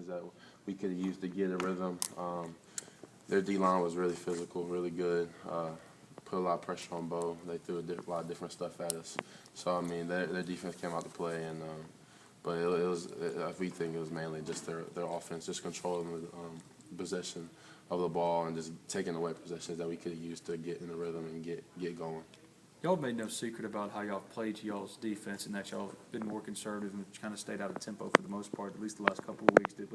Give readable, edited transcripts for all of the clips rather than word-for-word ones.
that we could have used to get a rhythm. Their D-line was really physical, really good. Put a lot of pressure on Bo. They threw a lot of different stuff at us. So, I mean, their defense came out to play, and but we think it was mainly just their offense, just controlling the possession of the ball and just taking away possessions that we could have used to get in the rhythm and get going. Y'all made no secret about how y'all played to y'all's defense and that y'all been more conservative and kind of stayed out of tempo for the most part, at least the last couple of weeks. Did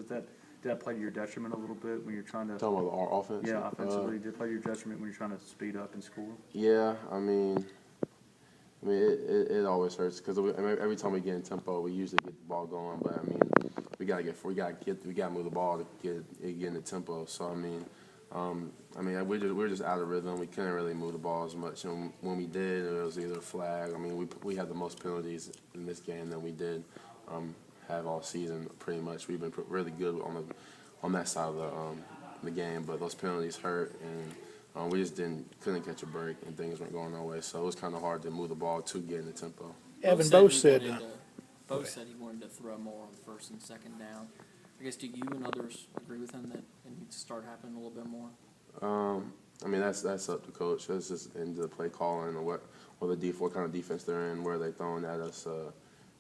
that play to your detriment a little bit when you're trying to? Talking about our offense? Yeah, offensively. Did it play to your detriment when you're trying to speed up and score? Yeah, I mean, it always hurts because every time we get in tempo, we usually get the ball going. But I mean, we gotta move the ball to get in the tempo. So I mean, we're just out of rhythm. We couldn't really move the ball as much. And when we did, it was either a flag. I mean, we had the most penalties in this game than we did have all season. Pretty much, we've been really good on that side of the game. But those penalties hurt, and we just couldn't catch a break, and things weren't going our way. So it was kind of hard to move the ball to get in the tempo. Evan, Bo said he wanted to throw more on first and second down. I guess, do you and others agree with him that it needs to start happening a little bit more? I mean, that's up to coach. That's just into the play calling or what kind of defense they're in, where they're throwing at us,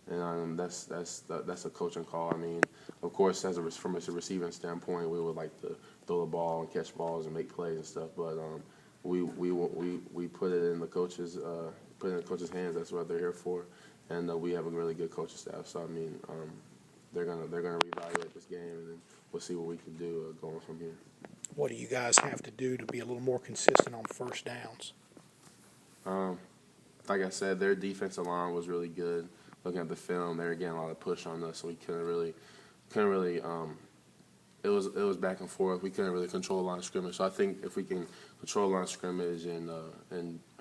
and that's a coaching call. I mean, of course, from a receiving standpoint, we would like to throw the ball and catch balls and make plays and stuff, but we put it in the coaches' hands. That's what they're here for, and we have a really good coaching staff. So I mean, they're gonna reevaluate this game, and then we'll see what we can do going from here. what do you guys have to do to be a little more consistent on first downs? Like I said, their defensive line was really good. Looking at the film, they were getting a lot of push on us, so we couldn't really. It was back and forth. We couldn't really control the line of scrimmage. So I think if we can control the line of scrimmage and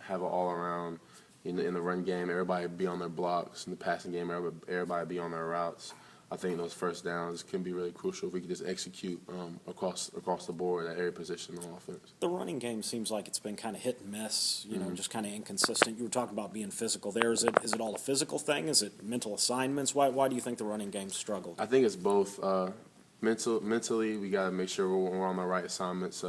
have it all around in the run game, everybody be on their blocks. In the passing game, everybody be on their routes. I think those first downs can be really crucial if we could just execute across the board at every position on offense. The running game seems like it's been kind of hit and miss, you know, just kind of inconsistent. You were talking about being physical there. Is it all a physical thing? Is it mental assignments? Why do you think the running game struggled? I think it's both. Mentally, we got to make sure we're on the right assignments,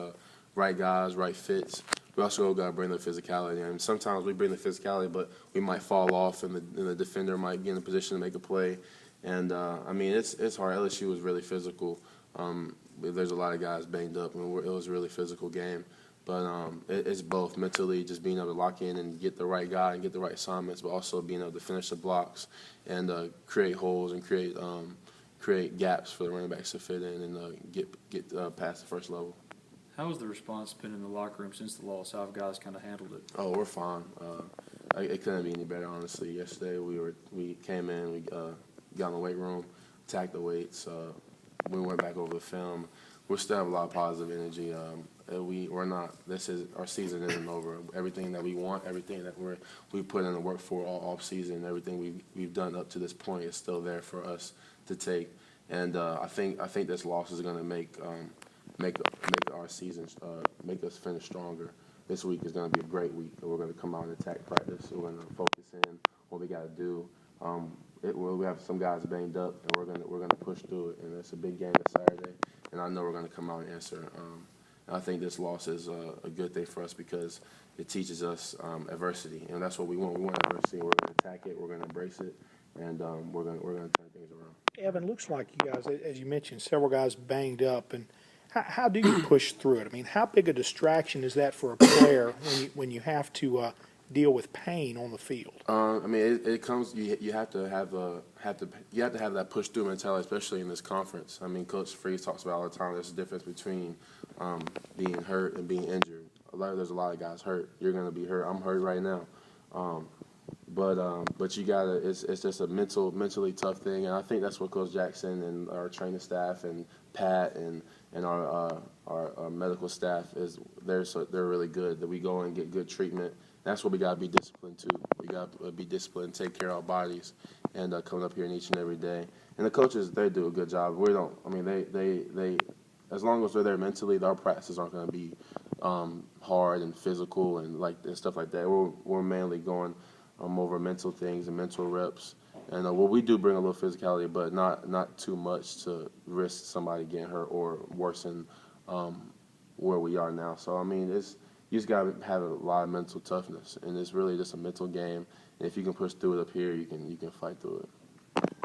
right guys, right fits. We also got to bring the physicality. And sometimes we bring the physicality, but we might fall off, and the defender might get in a position to make a play. And, I mean, it's hard. LSU was really physical. There's a lot of guys banged up, and it was a really physical game. But it's both mentally, just being able to lock in and get the right guy and get the right assignments, but also being able to finish the blocks and create holes and create gaps for the running backs to fit in and get past the first level. How has the response been in the locker room since the loss? How have guys kind of handled it? Oh, we're fine. It couldn't be any better, honestly. Yesterday we came in, we got in the weight room, attacked the weights. We went back over the film. We still have a lot of positive energy. We're not. Our season isn't over. Everything that we want, everything that we put in the work for all off season, everything we've done up to this point is still there for us to take. And I think this loss is going to make our season, make us finish stronger. This week is going to be a great week. We're going to come out and attack practice. We're going to focus in what we got to do. We have some guys banged up, and we're gonna push through it. And it's a big game this Saturday, and I know we're gonna come out and answer. And I think this loss is a good thing for us because it teaches us adversity, and that's what we want. We want adversity. We're gonna attack it. We're gonna embrace it, and we're gonna turn things around. Evan, looks like you guys, as you mentioned, several guys banged up, and how do you push through it? I mean, how big a distraction is that for a player when you have to deal with pain on the field? I mean, it comes. You have to have that push through mentality, especially in this conference. I mean, Coach Freeze talks about all the time. There's a difference between being hurt and being injured. There's a lot of guys hurt. You're gonna be hurt. I'm hurt right now. But you gotta. It's just a mentally tough thing, and I think that's what Coach Jackson and our training staff and Pat and our medical staff is. They're really good. That we go and get good treatment. That's what we got to be disciplined to. We got to be disciplined, take care of our bodies, and coming up here each and every day. And the coaches, they do a good job. We don't. I mean, they as long as we're there mentally, our practices aren't going to be hard and physical and stuff like that. We're mainly going over mental things and mental reps And well, we do bring a little physicality, but not too much to risk somebody getting hurt or worsen where we are now. So I mean, you just gotta have a lot of mental toughness, and it's really just a mental game. And if you can push through it up here, you can fight through it.